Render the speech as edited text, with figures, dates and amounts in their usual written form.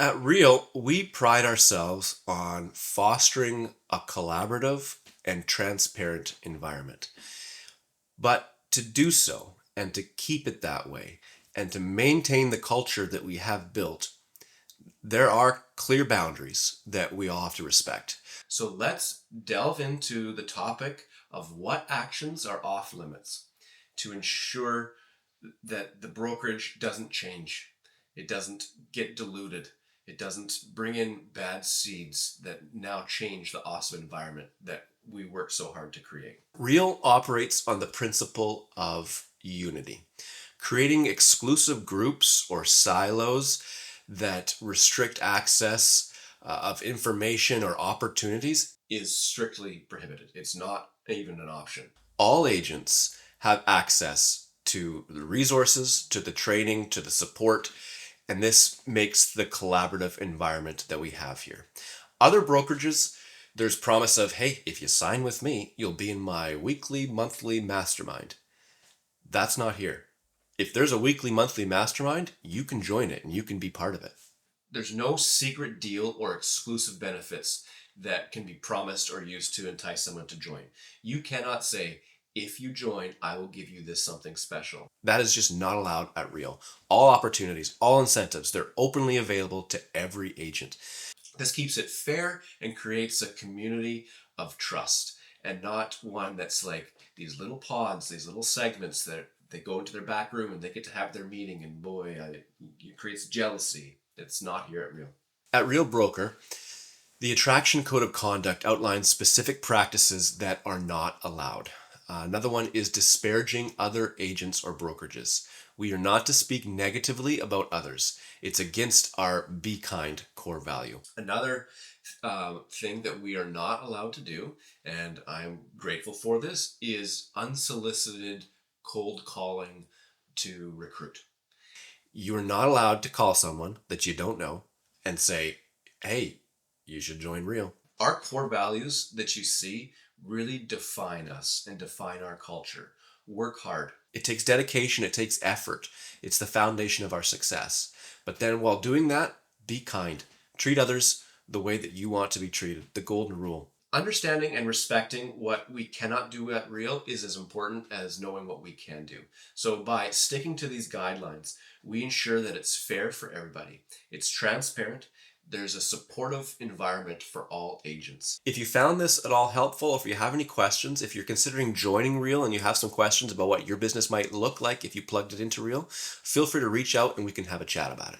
At Real, we pride ourselves on fostering a collaborative and transparent environment. But to do so and to keep it that way and to maintain the culture that we have built, there are clear boundaries that we all have to respect. So let's delve into the topic of what actions are off limits to ensure that the brokerage doesn't change. It doesn't get diluted. It doesn't bring in bad seeds that now change the awesome environment that we work so hard to create. Real operates on the principle of unity. Creating exclusive groups or silos that restrict access of information or opportunities is strictly prohibited. It's not even an option. All agents have access to the resources, to the training, to the support, and this makes the collaborative environment that we have here. Other brokerages, there's promise of, hey, if you sign with me, you'll be in my weekly, monthly mastermind. That's not here. If there's a weekly, monthly mastermind, you can join it and you can be part of it. There's no secret deal or exclusive benefits that can be promised or used to entice someone to join. You cannot say, if you join, I will give you this something special. That is just not allowed at Real. All opportunities, all incentives, they're openly available to every agent. This keeps it fair and creates a community of trust and not one that's like these little pods, these little segments that they go into their back room and they get to have their meeting and boy, it creates jealousy. It's not here at Real. At Real Broker, the Attraction Code of Conduct outlines specific practices that are not allowed. Another one is disparaging other agents or brokerages. We are not to speak negatively about others. It's against our be kind core value. Another thing that we are not allowed to do, and I'm grateful for this, is unsolicited cold calling to recruit. You're not allowed to call someone that you don't know and say, hey, you should join Real. Our core values that you see really define us and define our culture. Work hard. It takes dedication, it takes effort. It's the foundation of our success. But then while doing that, be kind. Treat others the way that you want to be treated. The golden rule. Understanding and respecting what we cannot do at Real is as important as knowing what we can do. So by sticking to these guidelines, we ensure that it's fair for everybody. It's transparent. There's a supportive environment for all agents. If you found this at all helpful, if you have any questions, if you're considering joining Real and you have some questions about what your business might look like if you plugged it into Real, feel free to reach out and we can have a chat about it.